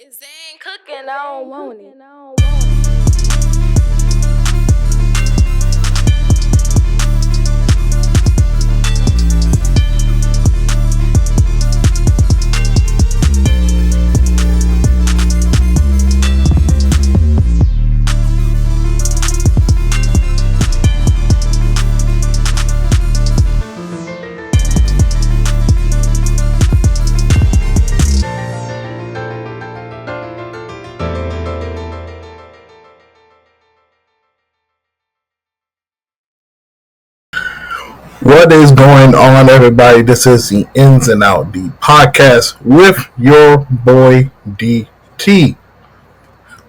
If they ain't cooking, I don't want it. What is going on, everybody? This is the Ins and Out D podcast with your boy DT.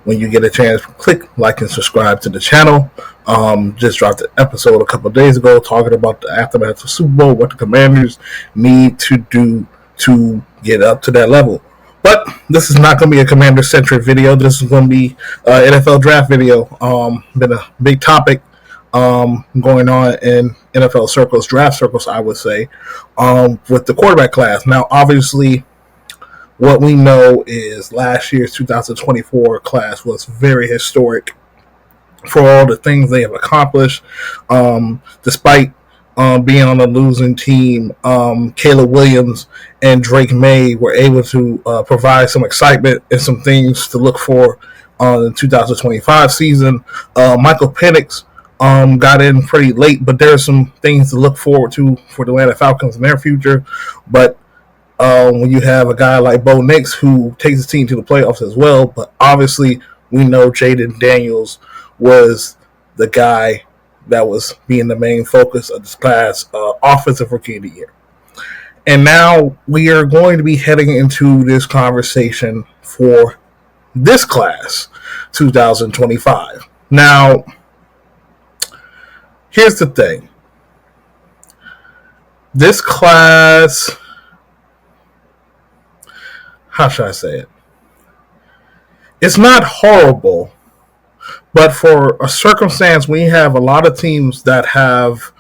When you get a chance, click like and subscribe to the channel. Just dropped an episode a couple of days ago talking about the aftermath of Super Bowl, what the Commanders need to do to get up to that level. But this is not going to be a Commander-centric video. This is going to be an NFL draft video. Been a big topic going on in NFL circles, draft circles, I would say, with the quarterback class. Now, obviously, what we know is last year's 2024 class was very historic for all the things they have accomplished. Despite being on a losing team, Caleb Williams and Drake May were able to provide some excitement and some things to look for on the 2025 season. Michael Penix got in pretty late, but there's some things to look forward to for the Atlanta Falcons in their future. But when you have a guy like Bo Nix who takes his team to the playoffs as well, but obviously we know Jaden Daniels was the guy that was being the main focus of this class, offensive rookie of the year. And now we are going to be heading into this conversation for this class, 2025. Now, here's the thing. This class, how should I say it? It's not horrible, but for a circumstance, we have a lot of teams that have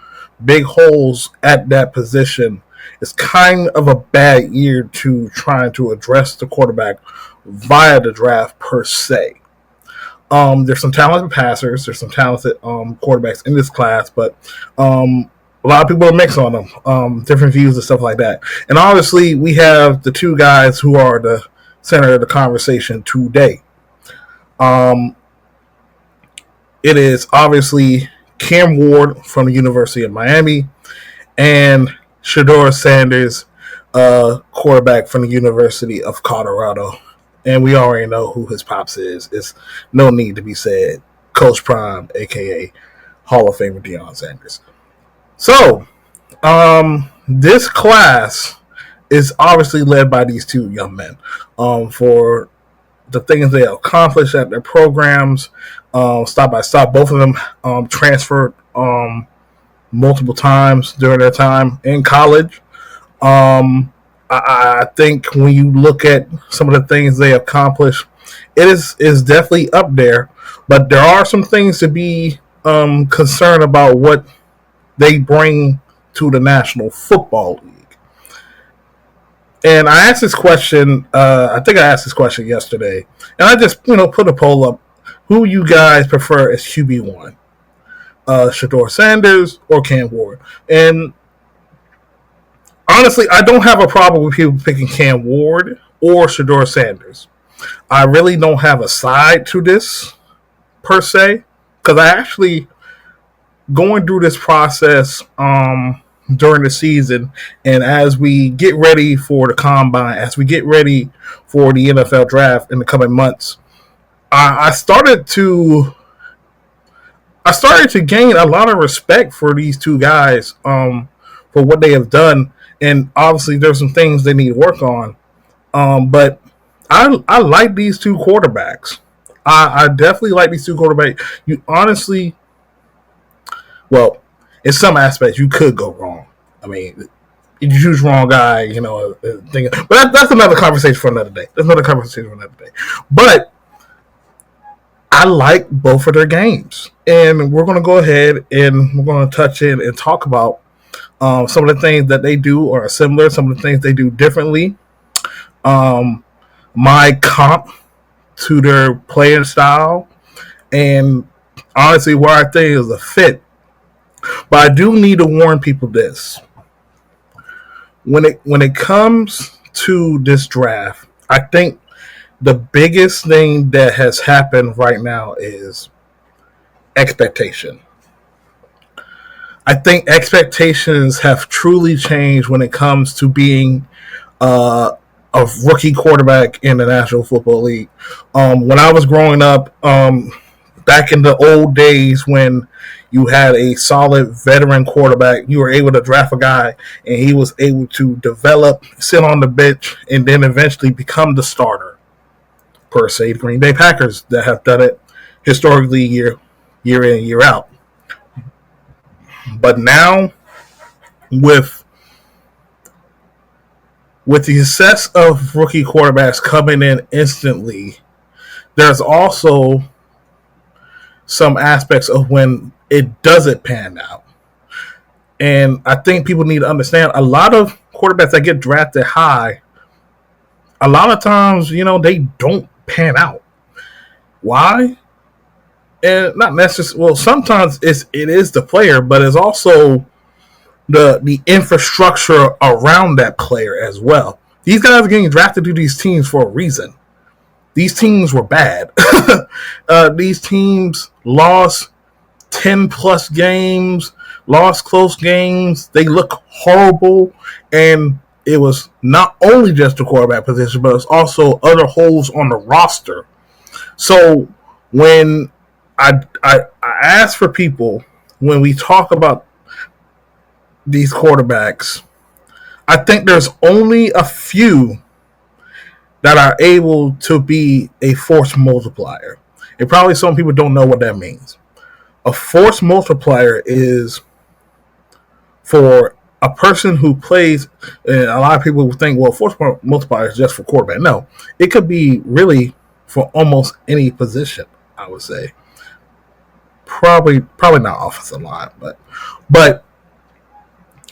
big holes at that position. It's kind of a bad year to trying to address the quarterback via the draft per se. There's some talented passers. There's some talented quarterbacks in this class, but a lot of people are mixed on them, different views and stuff like that. And obviously, we have the two guys who are the center of the conversation today. It is obviously Cam Ward from the University of Miami and Shedeur Sanders, quarterback from the University of Colorado. And we already know who his pops is. It's no need to be said. Coach Prime, a.k.a. Hall of Famer Deion Sanders. So, this class is obviously led by these two young men. For the things they accomplished at their programs, stop by stop, both of them transferred multiple times during their time in college. I think when you look at some of the things they accomplished, it is definitely up there. But there are some things to be concerned about what they bring to the National Football League. And I asked this question, I think I asked this question yesterday, and I just put a poll up. Who you guys prefer as QB1? Shedeur Sanders or Cam Ward? And honestly, I don't have a problem with people picking Cam Ward or Shedeur Sanders. I really don't have a side to this, per se, because I actually, going through this process during the season, and as we get ready for the combine, as we get ready for the NFL draft in the coming months, I started to gain a lot of respect for these two guys for what they have done. And obviously, there's some things they need to work on. But I like these two quarterbacks. I definitely like these two quarterbacks. You honestly, well, in some aspects, you could go wrong. I mean, if you choose wrong guy, but that's another conversation for another day. But I like both of their games. And we're going to go ahead and we're going to touch in and talk about some of the things that they do are similar, some of the things they do differently. My comp to their playing style, and honestly, where I think is a fit. But I do need to warn people this: when it comes to this draft, I think the biggest thing that has happened right now is expectation. I think expectations have truly changed when it comes to being a rookie quarterback in the National Football League. When I was growing up, back in the old days when you had a solid veteran quarterback, you were able to draft a guy and he was able to develop, sit on the bench, and then eventually become the starter. Per se, the Green Bay Packers that have done it historically year in, year out. But now with with the success of rookie quarterbacks coming in instantly, there's also some aspects of when it doesn't pan out. And I think people need to understand a lot of quarterbacks that get drafted high, a lot of times, they don't pan out. Why? And not necessarily, well, sometimes it is the player, but it's also the infrastructure around that player as well. These guys are getting drafted to these teams for a reason. These teams were bad. These teams lost 10 plus games, lost close games. They look horrible. And it was not only just the quarterback position, but it's also other holes on the roster. So when I ask for people, when we talk about these quarterbacks, I think there's only a few that are able to be a force multiplier. And probably some people don't know what that means. A force multiplier is for a person who plays, and a lot of people think, well, force multiplier is just for quarterback. No, it could be really for almost any position, I would say. Probably not offensive line, but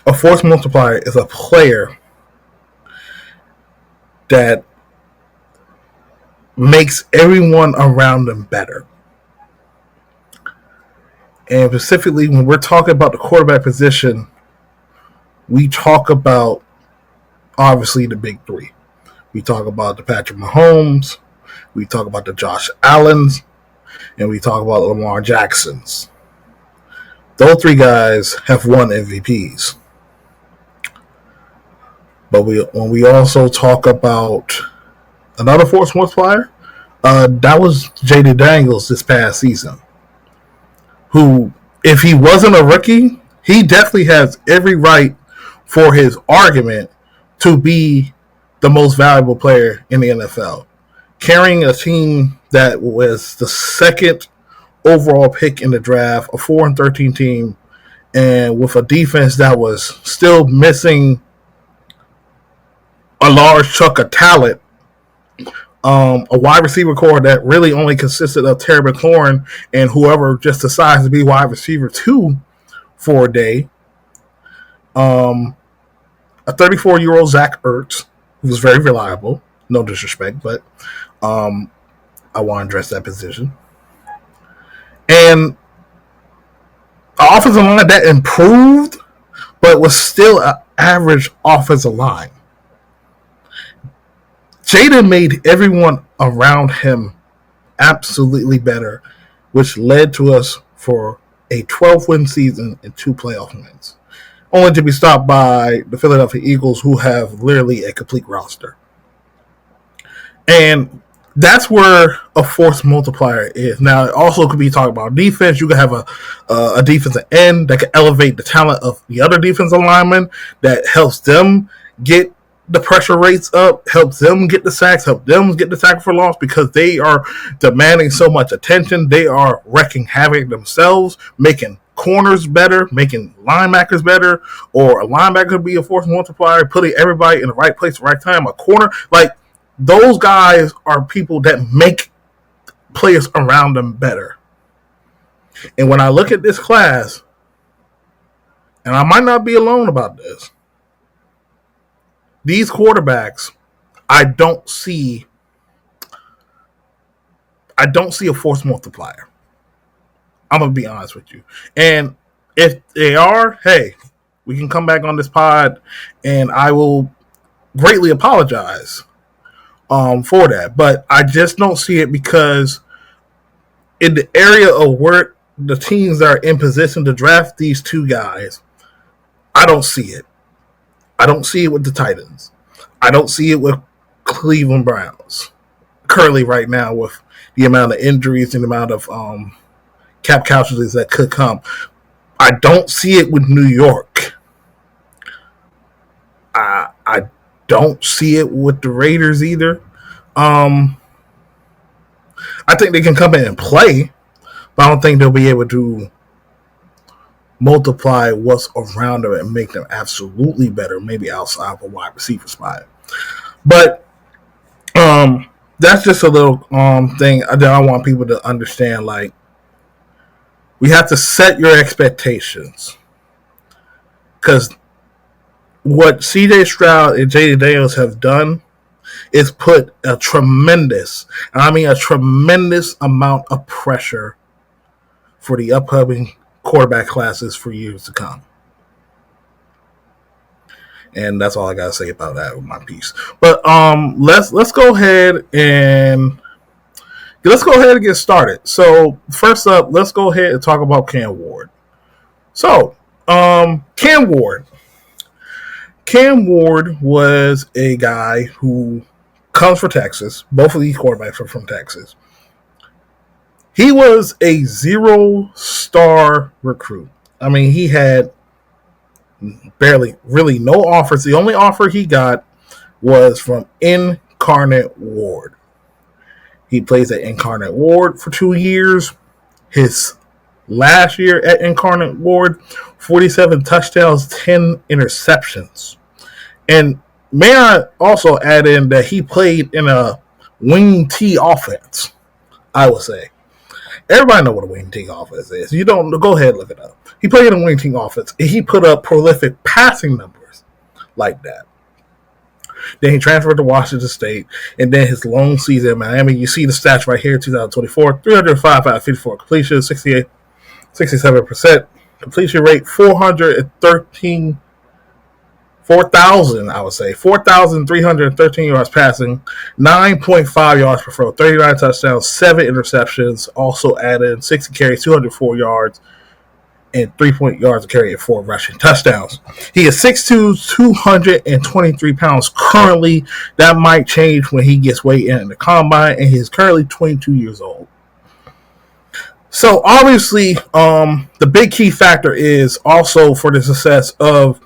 a force multiplier is a player that makes everyone around them better. And specifically, when we're talking about the quarterback position, we talk about obviously the big three. We talk about the Patrick Mahomes, we talk about the Josh Allens, and we talk about Lamar Jacksons. Those three guys have won MVPs. But when we also talk about another force multiplier, that was Jaden Daniels this past season, who, if he wasn't a rookie, he definitely has every right for his argument to be the most valuable player in the NFL. Carrying a team that was the second overall pick in the draft, a 4-13 team, and with a defense that was still missing a large chunk of talent, a wide receiver core that really only consisted of Terry McLaurin and whoever just decides to be wide receiver 2 for a day. A 34-year-old Zach Ertz, who was very reliable. No disrespect, but I want to address that position. And an offensive line that improved, but was still an average offensive line. Jaden made everyone around him absolutely better, which led to us for a 12-win season and 2 playoff wins, only to be stopped by the Philadelphia Eagles, who have literally a complete roster. And that's where a force multiplier is. Now, it also could be talking about defense. You could have a defensive end that can elevate the talent of the other defensive linemen, that helps them get the pressure rates up, helps them get the sacks, help them get the tackle for loss, because they are demanding so much attention. They are wreaking havoc themselves, making corners better, making linebackers better, or a linebacker could be a force multiplier, putting everybody in the right place at the right time. A corner, like, those guys are people that make players around them better. And when I look at this class, and I might not be alone about this, these quarterbacks, I don't see I don't see a force multiplier. I'm going to be honest with you. And if they are, hey, we can come back on this pod and I will greatly apologize for that. But I just don't see it because in the area of where the teams that are in position to draft these two guys, I don't see it. I don't see it with the Titans. I don't see it with Cleveland Browns currently right now with the amount of injuries and the amount of cap casualties that could come. I don't see it with New York. I don't see it with the Raiders either. I think they can come in and play, but I don't think they'll be able to multiply what's around them and make them absolutely better, maybe outside of a wide receiver spot. But that's just a little thing that I want people to understand. Like, we have to set your expectations, because what C.J. Stroud and J.D. Daniels have done is put a tremendous, and I mean a tremendous amount of pressure for the upcoming quarterback classes for years to come. And that's all I gotta say about that with my piece. But let's go ahead and get started. So first up, let's go ahead and talk about Cam Ward. So Cam Ward was a guy who comes from Texas. Both of these quarterbacks are from Texas. He was a 0-star recruit. I mean, he had barely, really no offers. The only offer he got was from Incarnate Word. He plays at Incarnate Word for 2 years. His last year at Incarnate Word, 47 touchdowns, 10 interceptions. And may I also add in that he played in a wing T offense, I would say. Everybody know what a wing T offense is. You don't, go ahead and look it up. He played in a wing T offense, and he put up prolific passing numbers like that. Then he transferred to Washington State, and then his long season in Miami. You see the stats right here, 2024, 305 out of 54 completions, 67% completion rate, 4,313 yards passing, 9.5 yards per throw, 39 touchdowns, 7 interceptions, also added 60 carries, 204 yards, and 3 yards a carry and 4 rushing touchdowns. He is 6'2", 223 pounds currently. That might change when he gets weighed in the combine, and he's currently 22 years old. So obviously, the big key factor is also for the success of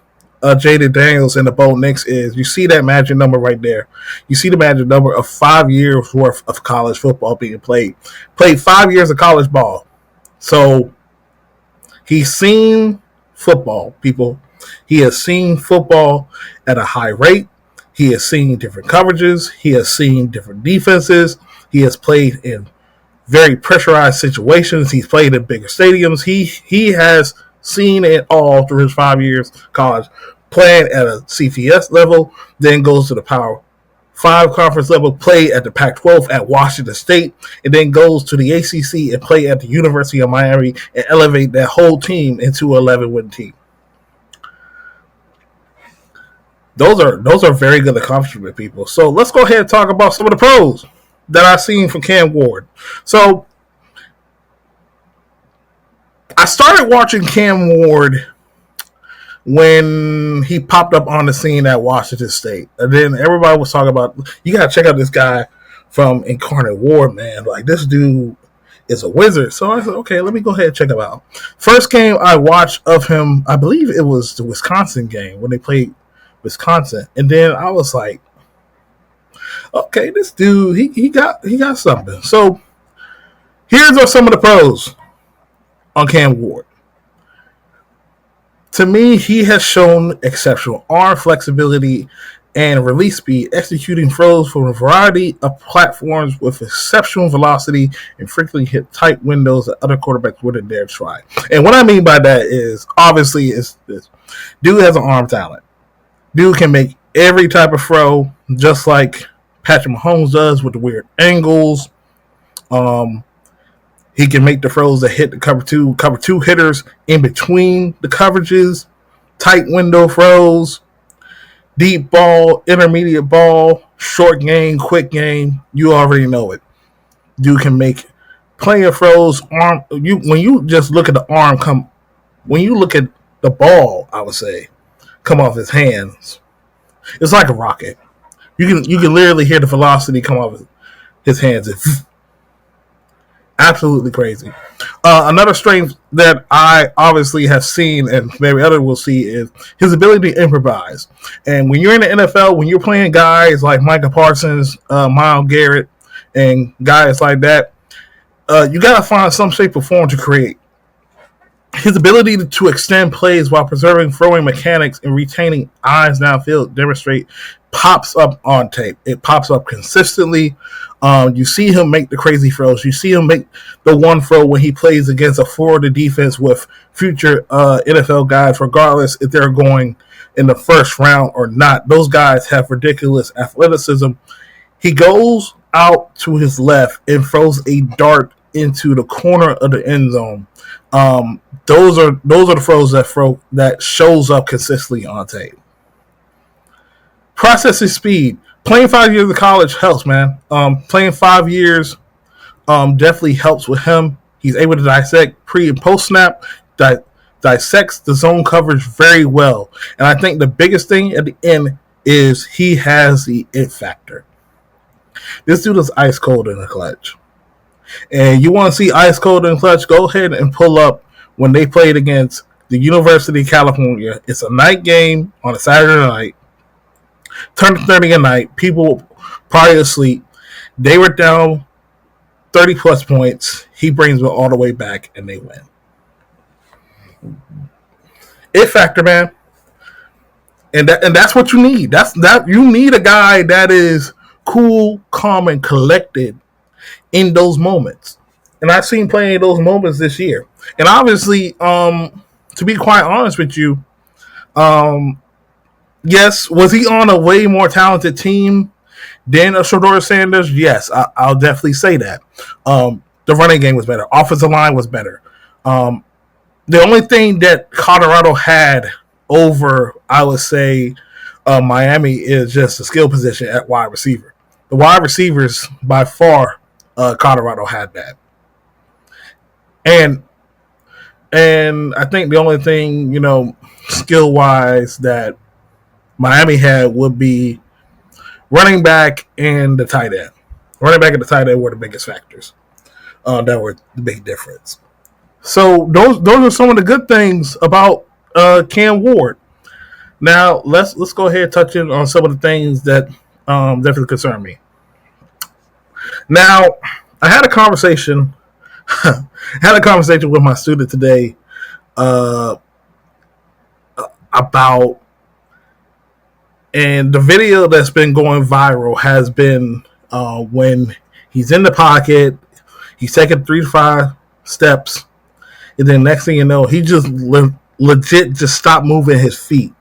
J.D. Daniels and the Bo Nix is, you see that magic number right there. You see the magic number of 5 years worth of college football being played. Played 5 years of college ball. So he's seen football, people. He has seen football at a high rate. He has seen different coverages. He has seen different defenses. He has played in very pressurized situations. He's played in bigger stadiums. He has seen it all through his 5 years college, playing at a CFS level, then goes to the Power 5 conference level, play at the Pac-12 at Washington State, and then goes to the ACC and play at the University of Miami and elevate that whole team into an 11-win team. Those are very good accomplishments, people. So let's go ahead and talk about some of the pros that I've seen from Cam Ward. So I started watching Cam Ward when he popped up on the scene at Washington State. And then everybody was talking about, you got to check out this guy from Incarnate Word, man. Like, this dude is a wizard. So I said, okay, let me go ahead and check him out. First game I watched of him, I believe it was the Wisconsin game when they played Wisconsin. And then I was like, okay, this dude, he got something. So here's some of the pros on Cam Ward. To me, he has shown exceptional arm flexibility and release speed, executing throws from a variety of platforms with exceptional velocity and frequently hit tight windows that other quarterbacks wouldn't dare try. And what I mean by that is, obviously, is this. Dude has an arm talent. Dude can make every type of throw, just like Patrick Mahomes does, with the weird angles, He can make the throws that hit the cover two hitters in between the coverages, tight window throws, deep ball, intermediate ball, short game, quick game. You already know it. You can make plenty of throws. When you just look at the arm come, when you look at the ball, I would say, come off his hands, it's like a rocket. You can literally hear the velocity come off his hands. It's absolutely crazy. Another strength that I obviously have seen and maybe others will see is his ability to improvise. And when you're in the NFL, when you're playing guys like Micah Parsons, Myles Garrett, and guys like that, you got to find some shape or form to create. His ability to extend plays while preserving throwing mechanics and retaining eyes downfield demonstrate pops up on tape. It pops up consistently. You see him make the crazy throws. You see him make the one throw when he plays against a Florida defense with future NFL guys, regardless if they're going in the first round or not. Those guys have ridiculous athleticism. He goes out to his left and throws a dart into the corner of the end zone. Those are the throws that shows up consistently on tape. Processing speed. Playing 5 years of college helps, man. Playing 5 years definitely helps with him. He's able to dissect pre and post snap, dissects the zone coverage very well. And I think the biggest thing at the end is he has the it factor. This dude is ice cold in the clutch. And you want to see ice cold in the clutch, go ahead and pull up when they played against the University of California. It's a night game on a Saturday night. Turn to 30 at night. People probably asleep. They were down 30 plus points. He brings it all the way back, and they win. It factor, man. And that's what you need. You need a guy that is cool, calm, and collected in those moments. And I've seen plenty of those moments this year. And obviously, to be quite honest with you, yes, was he on a way more talented team than a Shedeur Sanders? Yes, I'll definitely say that. The running game was better. Offensive line was better. The only thing that Colorado had over, I would say, Miami is just the skill position at wide receiver. The wide receivers, by far, Colorado had that. And I think the only thing, skill-wise that Miami had would be running back and the tight end. Running back and the tight end were the biggest factors. That were the big difference. So those are some of the good things about Cam Ward. Now let's go ahead and touch in on some of the things that definitely concern me. Now I had a conversation. With my student today about, and the video that's been going viral has been when he's in the pocket, he's taking 3 to 5 steps, and then next thing you know, he just legit just stopped moving his feet,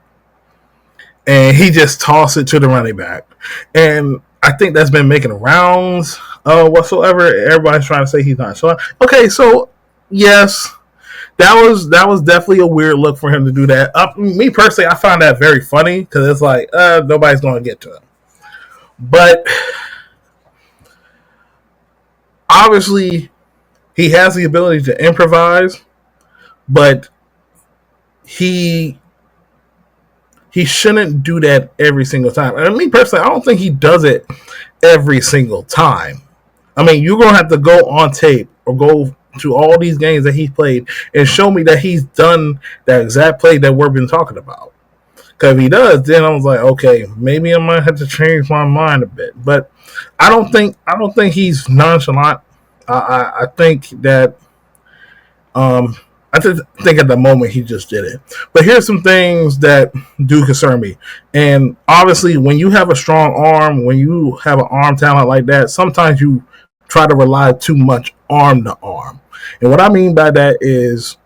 and he just tossed it to the running back. And I think that's been making rounds whatsoever. Everybody's trying to say he's not sure. Okay, so yes, that was definitely a weird look for him to do that. Me personally, I find that very funny because it's like nobody's going to get to him. But obviously, he has the ability to improvise, but he shouldn't do that every single time. And me personally, I don't think he does it every single time. I mean, you're going to have to go on tape or go to all these games that he's played and show me that he's done that exact play that we've been talking about. Because if he does, then I was like, okay, maybe I might have to change my mind a bit. But I don't think he's nonchalant. I think that I think at the moment he just did it. But here's some things that do concern me. And obviously, when you have a strong arm, when you have an arm talent like that, sometimes you try to rely too much arm to arm. And what I mean by that is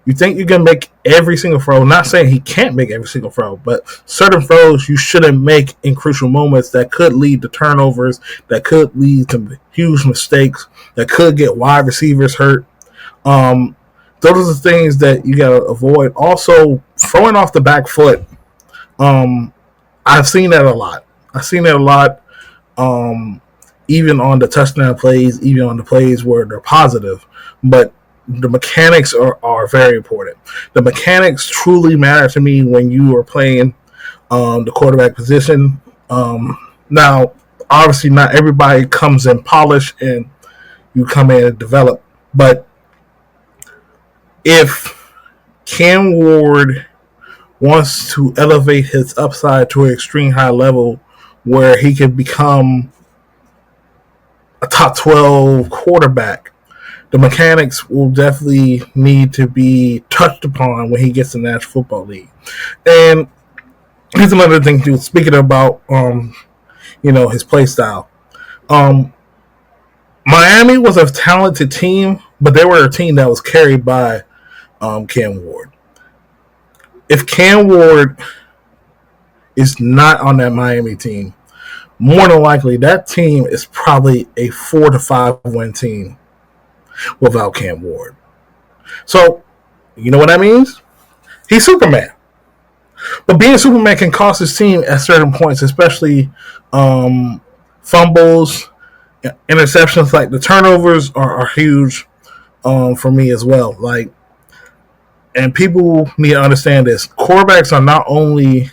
You think you can make every single throw. Not saying he can't make every single throw, but certain throws you shouldn't make in crucial moments that could lead to turnovers, that could lead to huge mistakes, that could get wide receivers hurt. Um, those are the things that you got to avoid. Also, throwing off the back foot. Um, I've seen that a lot. I've seen that a lot. Um, even on the touchdown plays, even on the plays where they're positive. But the mechanics are very important. The mechanics truly matter to me when you are playing the quarterback position. Now, obviously, not everybody comes in polished and you come in and develop. But if Cam Ward wants to elevate his upside to an extreme high level where he can become a top 12 quarterback, the mechanics will definitely need to be touched upon when he gets in the National Football League. And here's another thing too. Speaking about his play style. Miami was a talented team, but they were a team that was carried by Cam Ward. If Cam Ward is not on that Miami team, more than likely that team is probably a 4-5 win team without Cam Ward. So, you know what that means? He's Superman. But being Superman can cost his team at certain points, especially fumbles, interceptions. Like the turnovers are huge for me as well. Like, and people need to understand this: quarterbacks are not only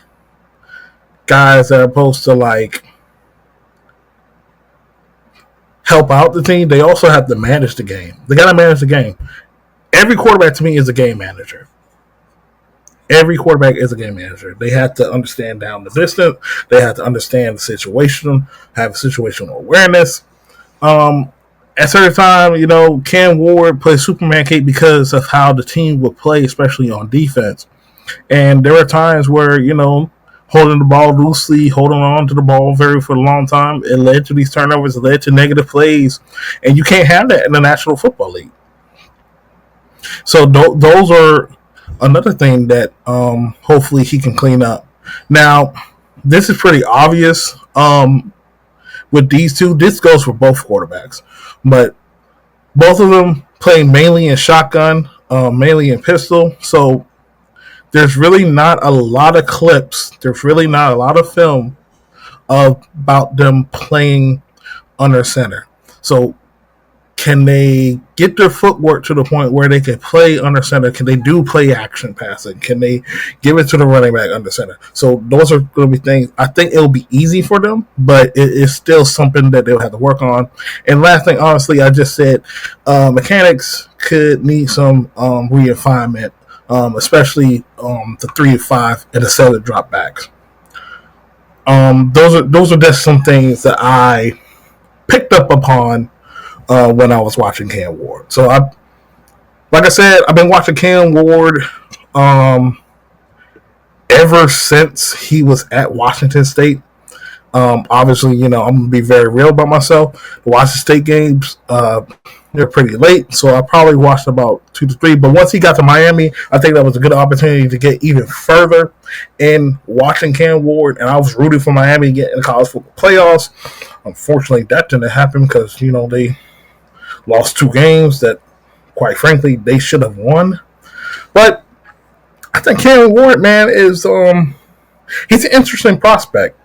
guys that are supposed to like help out the team; they also have to manage the game. They got to manage the game. Every quarterback to me is a game manager. Every quarterback is a game manager. They have to understand down the distance. They have to understand the situation, have situational awareness. At certain time, Cam Ward plays Superman cape because of how the team would play, especially on defense. And there were times where, holding the ball loosely, holding on to the ball for a long time, it led to these turnovers, it led to negative plays. And you can't have that in the National Football League. So those are another thing that hopefully he can clean up. Now, this is pretty obvious with these two. This goes for both quarterbacks, but both of them play mainly in shotgun, mainly in pistol. So there's really not a lot of clips. There's really not a lot of film about them playing under center. So can they get their footwork to the point where they can play under center? Can they do play action passing? Can they give it to the running back under center? So those are going to be things. I think it'll be easy for them, but it is still something that they'll have to work on. And last thing, honestly, I just said mechanics could need some refinement, especially the 3-5 and the 7 drop backs. Those are just some things that I picked up upon when I was watching Cam Ward. So like I said, I've been watching Cam Ward ever since he was at Washington State. Obviously, I'm going to be very real about myself. The Washington State games, they're pretty late, so I probably watched about 2 to 3. But once he got to Miami, I think that was a good opportunity to get even further in watching Cam Ward, and I was rooting for Miami to get in the college football playoffs. Unfortunately, that didn't happen because, they lost 2 games that, quite frankly, they should have won. But I think Cam Ward, man, is he's an interesting prospect.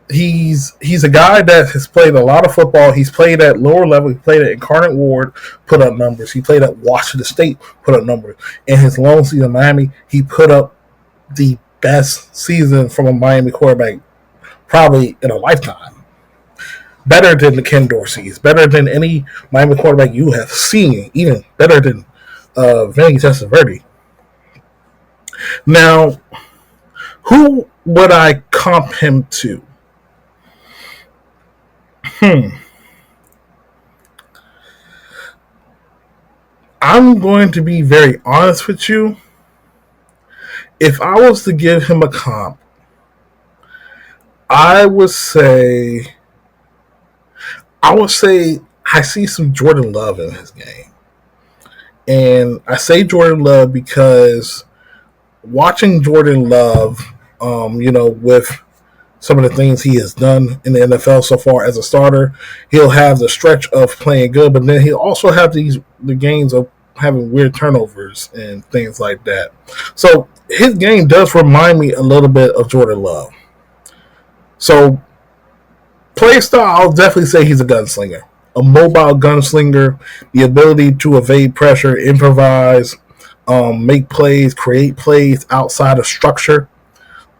He's a guy that has played a lot of football. He's played at lower level. He played at Incarnate Ward, put up numbers. He played at Washington State, put up numbers. In his long season in Miami, he put up the best season from a Miami quarterback probably in a lifetime. Better than the Ken Dorsey's, better than any Miami quarterback you have seen, even better than Vinny Testaverde. Now, who would I comp him to? I'm going to be very honest with you. If I was to give him a comp, I would say I see some Jordan Love in his game. And I say Jordan Love because watching Jordan Love, with some of the things he has done in the NFL so far as a starter, he'll have the stretch of playing good, but then he'll also have the games of having weird turnovers and things like that. So his game does remind me a little bit of Jordan Love. So play style, I'll definitely say he's a gunslinger. A mobile gunslinger, the ability to evade pressure, improvise, make plays, create plays outside of structure.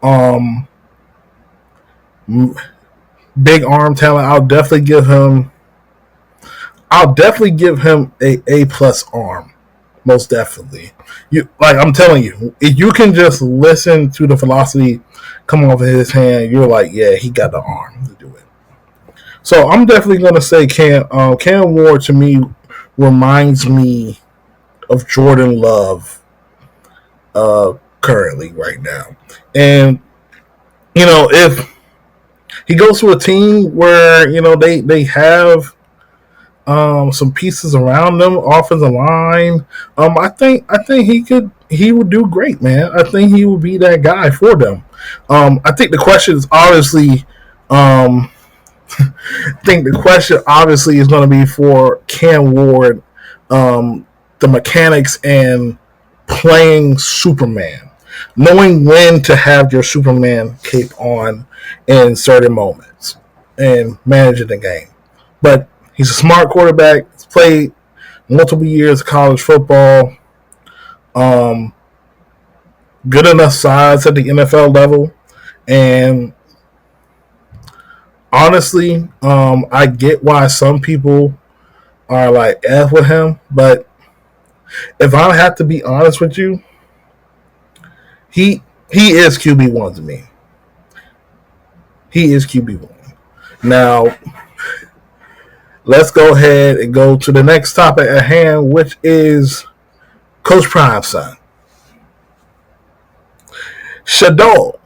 Um, Big arm talent. I'll definitely give him a plus arm. Most definitely. I'm telling you, if you can just listen to the velocity come off of his hand, you're like, yeah, he got the arm to do it. So I'm definitely gonna say Cam Ward to me reminds me of Jordan Love currently right now. And if he goes to a team where they have some pieces around them, offensive line. I think he would do great, man. I think he would be that guy for them. I think the question is obviously, is going to be for Cam Ward, the mechanics and playing Superman, knowing when to have your Superman cape on in certain moments and managing the game. But he's a smart quarterback. He's played multiple years of college football. Um, Good enough size at the NFL level. And honestly, I get why some people are like F with him. But if I have to be honest with you, he is QB1 to me. He is QB1. Now, let's go ahead and go to the next topic at hand, which is Coach Prime's son, Shedeur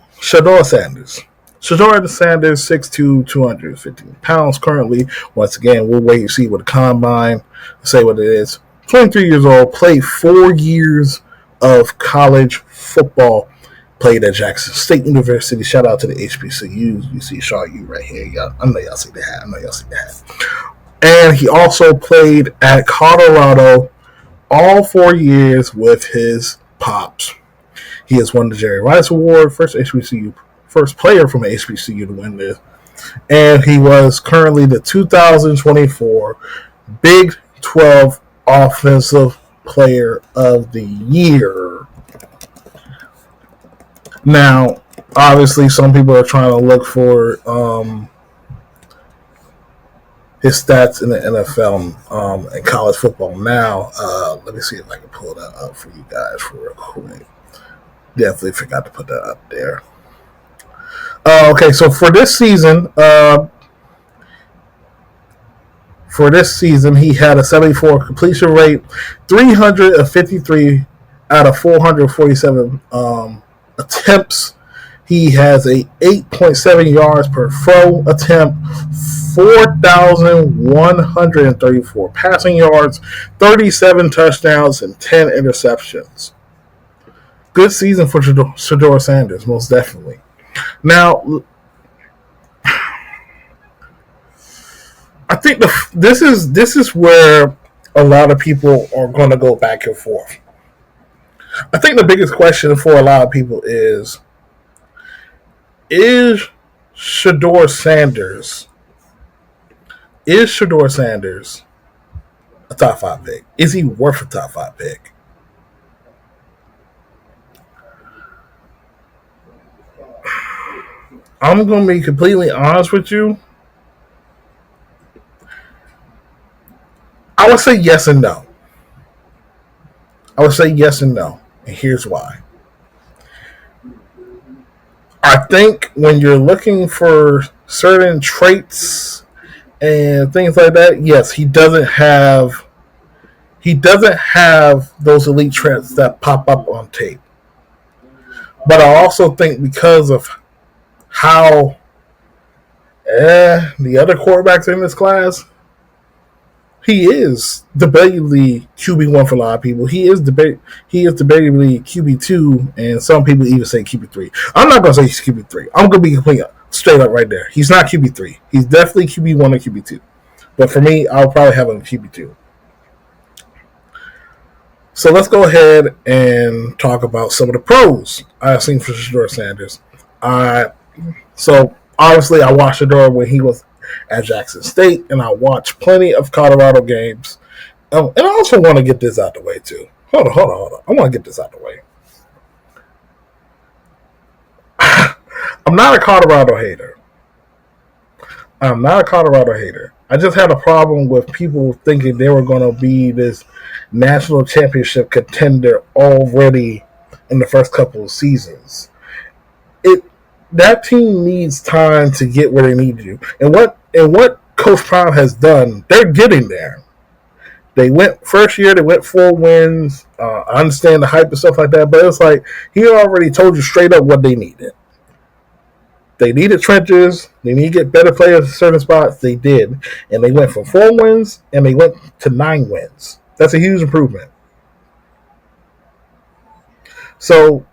Sanders. Shedeur Sanders, 6'2", 215 pounds currently. Once again, we'll wait and see what the combine say what it is. 23 years old, played 4 years of college football. Played at Jackson State University. Shout out to the HBCUs. You see Shaw U right here. I know y'all see the hat. And he also played at Colorado all 4 years with his pops. He has won the Jerry Rice Award, first player from an HBCU to win this. And he was currently the 2024 Big 12 Offensive Player of the Year. Now, obviously, some people are trying to look for his stats in the NFL and college football now. Let me see if I can pull that up for you guys real quick. Definitely forgot to put that up there. Okay, so for this season, he had a 74 completion rate, 353 out of 447 attempts. He has a 8.7 yards per throw attempt, 4,134 passing yards, 37 touchdowns, and 10 interceptions. Good season for Shedeur Sanders, most definitely. Now, I think this is where a lot of people are going to go back and forth. I think the biggest question for a lot of people is Shedeur Sanders a top 5 pick? Is he worth a top 5 pick? I'm going to be completely honest with you. I would say yes and no. And here's why. I think when you're looking for certain traits and things like that, yes, he doesn't have those elite traits that pop up on tape. But I also think because of how the other quarterbacks in this class, he is debatably QB1 for a lot of people. He is debatably QB2, and some people even say QB3. I'm not gonna say he's QB3. I'm gonna be completely straight up right there. He's not QB3. He's definitely QB1 or QB2. But for me, I'll probably have him QB2. So let's go ahead and talk about some of the pros I've seen for Shedeur Sanders. So obviously I watched Shedeur when he was at Jackson State, and I watched plenty of Colorado games. And I also want to get this out the way too. Hold on. I want to get this out the way. I'm not a Colorado hater. I just had a problem with people thinking they were going to be this national championship contender already in the first couple of seasons. That team needs time to get where they need to. And what Coach Prime has done, they're getting there. They went first year, they went 4 wins. I understand the hype and stuff like that, but it's like he already told you straight up what they needed. They needed trenches. They need to get better players in certain spots. They did. And they went from 4 wins and they went to 9 wins. That's a huge improvement. So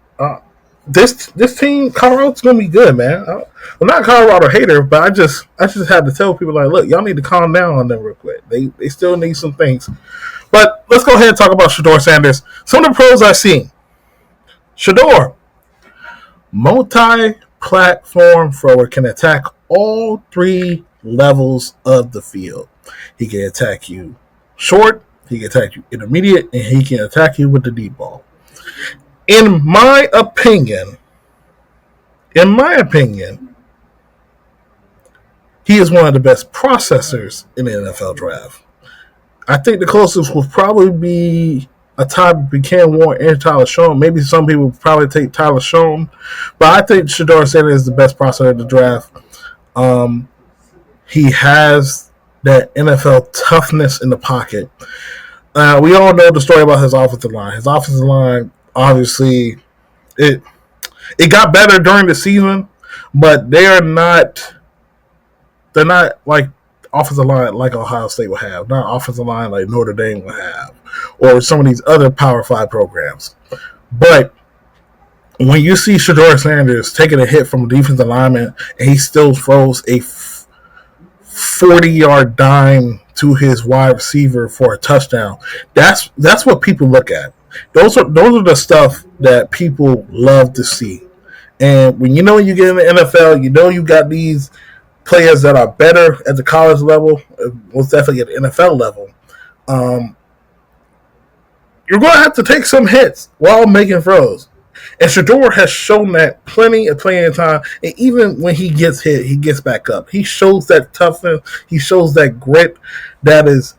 this team, Colorado's gonna be good, man. I'm not a Colorado hater, but I just had to tell people like, look, y'all need to calm down on them real quick. They still need some things. But let's go ahead and talk about Shedeur Sanders. Some of the pros I've seen. Shedeur, multi-platform thrower, can attack all 3 levels of the field. He can attack you short, he can attack you intermediate, and he can attack you with the deep ball. In my opinion, he is one of the best processors in the NFL draft. I think the closest will probably be a tie between Cam Warren and Tyler Shown. Maybe some people would probably take Tyler Shown, but I think Shedeur Sanders is the best processor of the draft. He has that NFL toughness in the pocket. We all know the story about his offensive line. His offensive line, obviously, it got better during the season, but they're not like offensive line like Ohio State will have, not offensive line like Notre Dame will have, or some of these other Power 5 programs. But when you see Shedeur Sanders taking a hit from a defensive lineman and he still throws a 40-yard dime to his wide receiver for a touchdown, that's what people look at. Those are the stuff that people love to see. And when you get in the NFL, you got these players that are better at the college level, most definitely at the NFL level. You're going to have to take some hits while making throws. And Shedeur has shown that plenty of time. And even when he gets hit, he gets back up. He shows that toughness. He shows that grit that is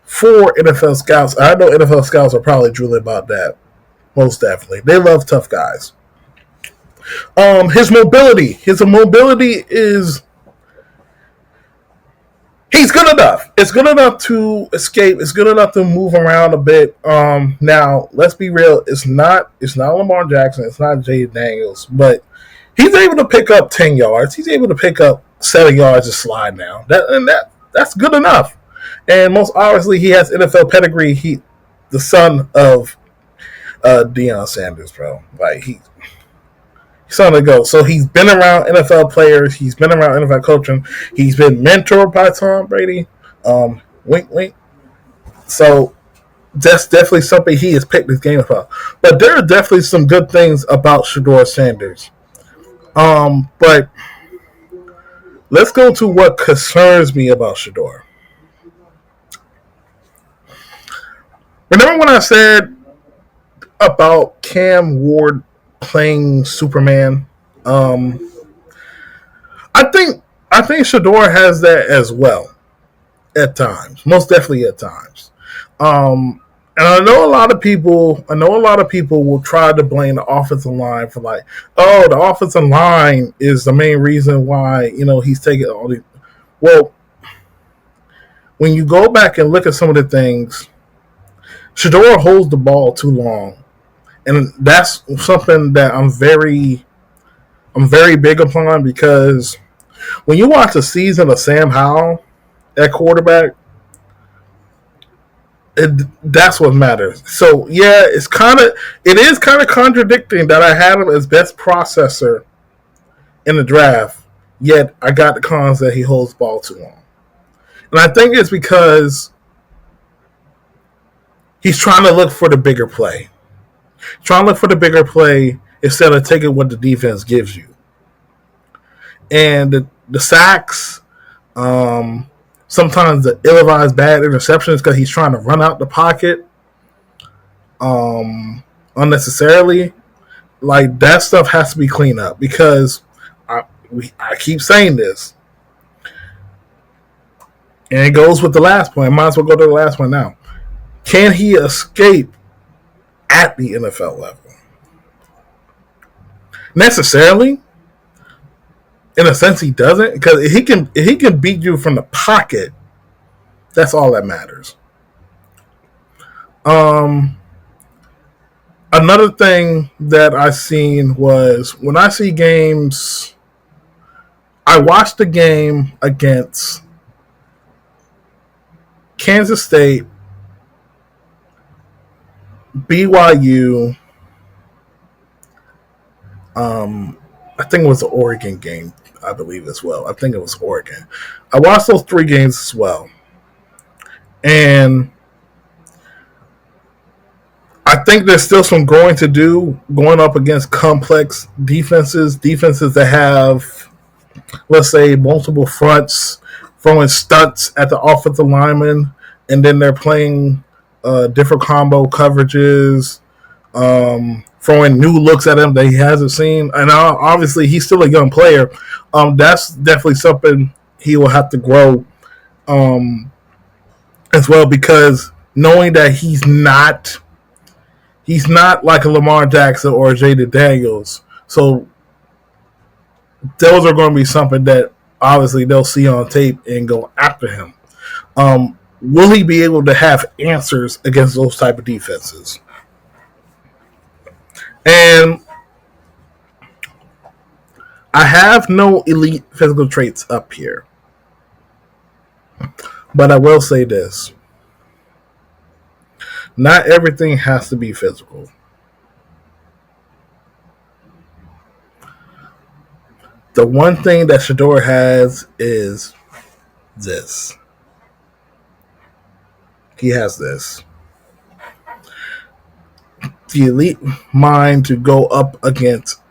for NFL scouts. I know NFL scouts are probably drooling about that. Most definitely. They love tough guys. His mobility is, he's good enough. It's good enough to escape. It's good enough to move around a bit. Now let's be real. It's not Lamar Jackson. It's not Jay Daniels, but he's able to pick up 10 yards. He's able to pick up 7 yards and slide now. That's good enough. And most obviously, he has NFL pedigree. He, the son of Deion Sanders, bro. Like he's on the go. So he's been around NFL players. He's been around NFL coaching. He's been mentored by Tom Brady. Wink, wink. So that's definitely something he has picked this game about. But there are definitely some good things about Shedeur Sanders. But let's go to what concerns me about Shedeur. Remember when I said about Cam Ward playing Superman? I think Shedeur has that as well at times, most definitely at times. And I know a lot of people will try to blame the offensive line for like, oh, the offensive line is the main reason why he's taking all these. Well, when you go back and look at some of the things, Shedeur holds the ball too long. And that's something that I'm very big upon, because when you watch the season of Sam Howell at quarterback, That's what matters. So yeah, it is kind of contradicting that I had him as best processor in the draft, yet I got the cons that he holds the ball too long. And I think it's because he's trying to look for the bigger play. Trying to look for the bigger play instead of taking what the defense gives you. And the sacks, sometimes the ill-advised bad interceptions because he's trying to run out the pocket unnecessarily. Like, that stuff has to be cleaned up because I keep saying this. And it goes with the last point. I might as well go to the last one now. Can he escape at the NFL level? Necessarily. In a sense, he doesn't. Because if he can beat you from the pocket, that's all that matters. Another thing that I seen was when I see games, I watched the game against Kansas State, BYU. I think it was the Oregon game, I believe, as well. I think it was Oregon. I watched those 3 games as well. And I think there's still some growing to do going up against complex defenses that have, let's say, multiple fronts, throwing stunts at the offensive lineman, and then they're playing different combo coverages, throwing new looks at him that he hasn't seen. And obviously, he's still a young player. That's definitely something he will have to grow as well, because knowing that he's not like a Lamar Jackson or a Jaden Daniels. So those are going to be something that obviously they'll see on tape and go after him. Will he be able to have answers against those type of defenses? And I have no elite physical traits up here. But I will say this. Not everything has to be physical. The one thing that Shedeur has is this. He has this. The elite mind to go up against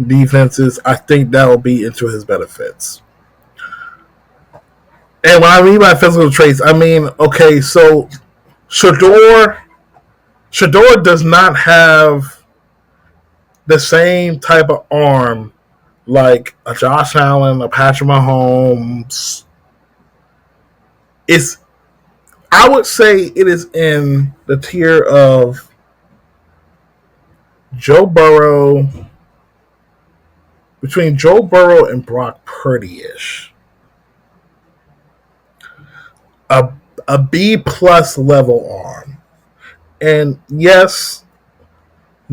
defenses, I think that will be into his benefits. And when I mean by physical traits, I mean, okay, so Shedeur does not have the same type of arm like a Josh Allen, a Patrick Mahomes. I would say it is in the tier of Joe Burrow, between Joe Burrow and Brock Purdy-ish. A B plus level arm. And yes,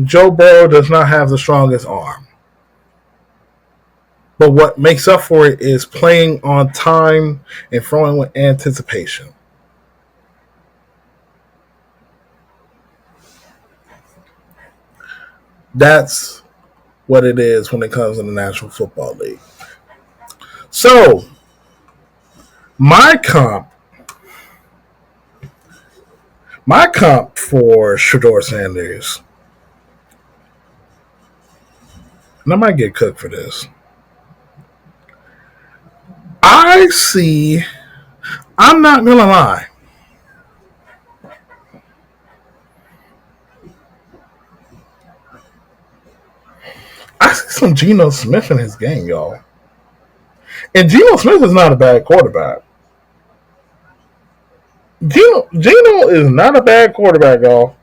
Joe Burrow does not have the strongest arm. But what makes up for it is playing on time and throwing with anticipation. That's what it is when it comes to the National Football League. So, my comp for Shedeur Sanders, and I might get cooked for this. I'm not going to lie. I see some Geno Smith in his game, y'all. And Geno Smith is not a bad quarterback. Geno is not a bad quarterback, y'all.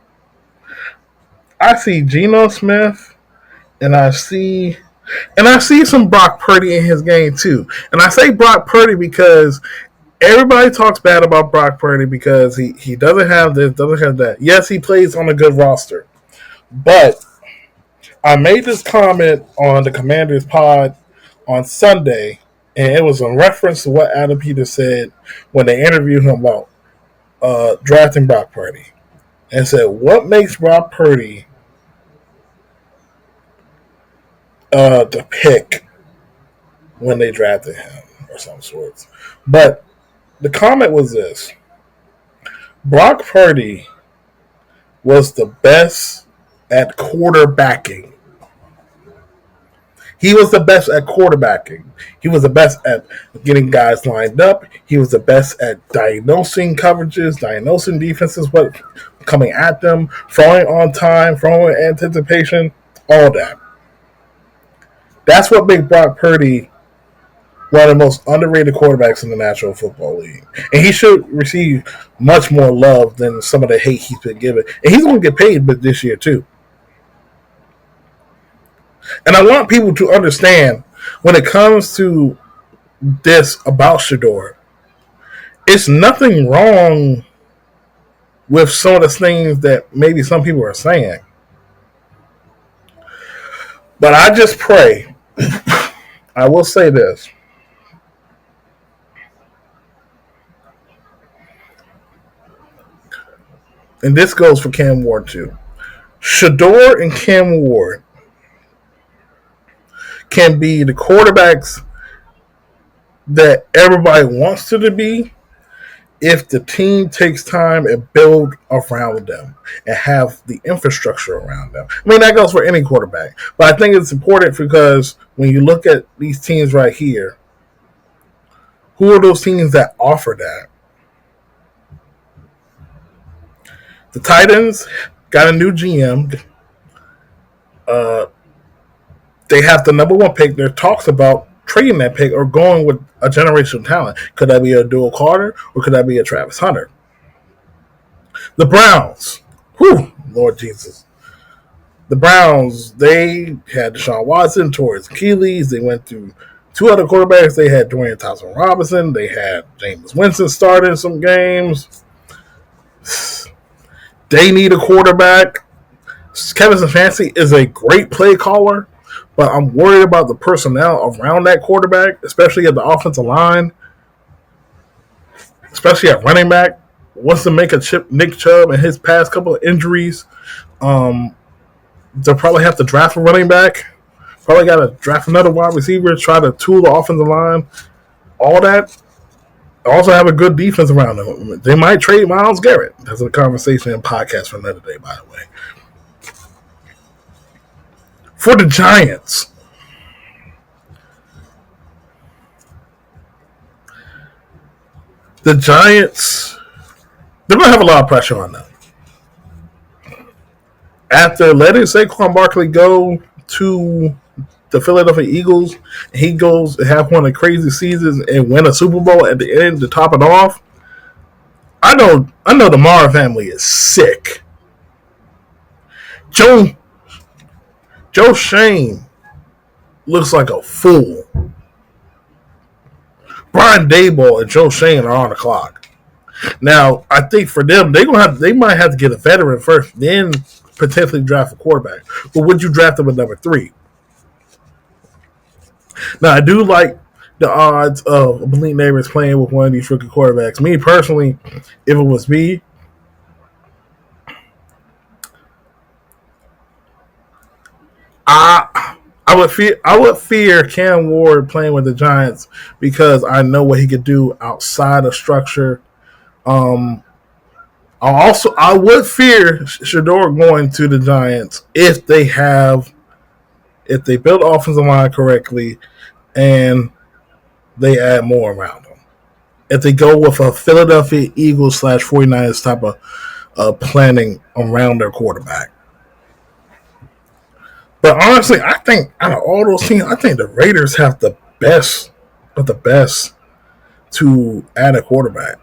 I see Geno Smith, and I see some Brock Purdy in his game too. And I say Brock Purdy because everybody talks bad about Brock Purdy because he doesn't have this, doesn't have that. Yes, he plays on a good roster. But I made this comment on the Commanders pod on Sunday, and it was in reference to what Adam Peters said when they interviewed him about drafting Brock Purdy and said, "What makes Brock Purdy the pick when they drafted him or some sorts?" But the comment was this: Brock Purdy was the best at quarterbacking. He was the best at quarterbacking. He was the best at getting guys lined up. He was the best at diagnosing coverages, diagnosing defenses, what coming at them, throwing on time, throwing anticipation, all that. That's what made Brock Purdy one of the most underrated quarterbacks in the National Football League. And he should receive much more love than some of the hate he's been given. And he's going to get paid this year, too. And I want people to understand when it comes to this about Shedeur, it's nothing wrong with some of the things that maybe some people are saying. But I just pray, I will say this. And this goes for Cam Ward too. Shedeur and Cam Ward can be the quarterbacks that everybody wants to be if the team takes time and build around them and have the infrastructure around them. I mean, that goes for any quarterback. But I think it's important because when you look at these teams right here, who are those teams that offer that? The Titans got a new GM. They have the number one pick. There are talks about trading that pick or going with a generational talent. Could that be a Dual Carter or could that be a Travis Hunter? The Browns. Whew, Lord Jesus. The Browns, they had Deshaun Watson, Torrance Keeley. They went through two other quarterbacks. They had Dwayne Thompson-Robinson. They had Jameis Winston starting some games. They need a quarterback. Kevin Stefanski is a great play caller, but I'm worried about the personnel around that quarterback, especially at the offensive line, especially at running back. Wants to make a Nick Chubb and his past couple of injuries. They'll probably have to draft a running back. Probably got to draft another wide receiver, try to tool the offensive line. All that. Also have a good defense around them. They might trade Myles Garrett. That's a conversation and podcast for another day, by the way. For the Giants, they're going to have a lot of pressure on them. After letting Saquon Barkley go to the Philadelphia Eagles, he goes and have one of the crazy seasons and win a Super Bowl at the end to top it off. I know the Mara family is sick. Joe Shane looks like a fool. Brian Daboll and Joe Shane are on the clock. Now, I think for them, they might have to get a veteran first, then potentially draft a quarterback. But would you draft them at number 3? Now, I do like the odds of Malik Neighbors playing with one of these rookie quarterbacks. Me, personally, if it was me, I would fear Cam Ward playing with the Giants because I know what he could do outside of structure. I would fear Shedeur going to the Giants if they build offensive line correctly and they add more around them. If they go with a Philadelphia Eagles / 49ers type of planning around their quarterback. But honestly, I think out of all those teams, I think the Raiders have the best of the best to add a quarterback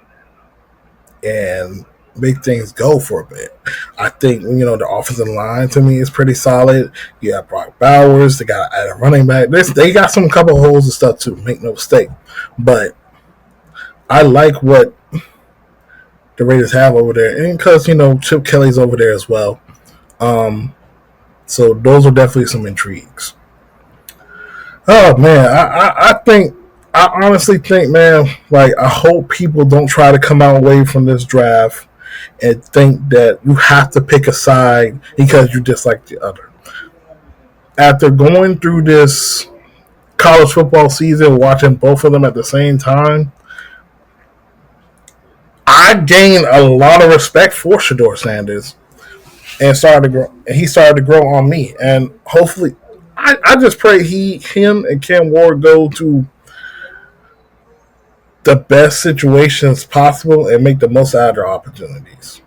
and make things go for a bit. I think, the offensive line to me is pretty solid. You have Brock Bowers. They got to add a running back. They got some couple of holes and stuff too, make no mistake. But I like what the Raiders have over there. And because, Chip Kelly's over there as well. So those are definitely some intrigues. Oh, man. I think I honestly think, man, like I hope people don't try to come out away from this draft and think that you have to pick a side because you dislike the other. After going through this college football season, watching both of them at the same time, I gained a lot of respect for Shedeur Sanders and started to grow. And he started to grow on me, and hopefully, I just pray him, and Cam Ward go to the best situations possible and make the most out of their opportunities.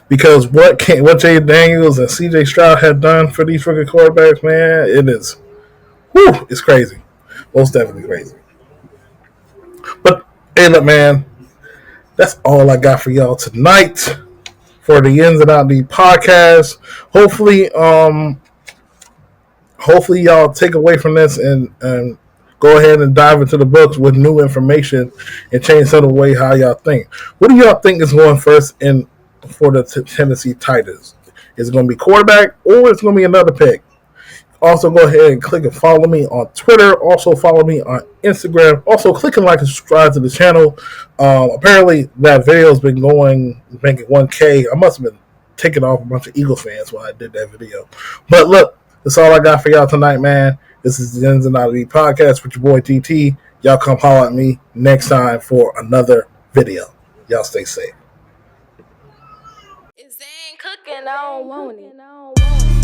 Because what Jay Daniels and C.J. Stroud have done for these freaking quarterbacks, man, it's crazy, most definitely crazy. But hey, look, man, that's all I got for y'all tonight for the Ins and Out the podcast. Hopefully y'all take away from this and go ahead and dive into the books with new information and change some of the way how y'all think. What do y'all think is going first in for the Tennessee Titans? Is it going to be quarterback or is it going to be another pick? Also, go ahead and click and follow me on Twitter. Also, follow me on Instagram. Also, click and like and subscribe to the channel. Apparently, that video has been making 1K. I must have been taking off a bunch of Eagles fans when I did that video. But look, that's all I got for y'all tonight, man. This is the Ins and Out of the Podcast with your boy TT. Y'all come holler at me next time for another video. Y'all stay safe. If they ain't cooking, I don't want it.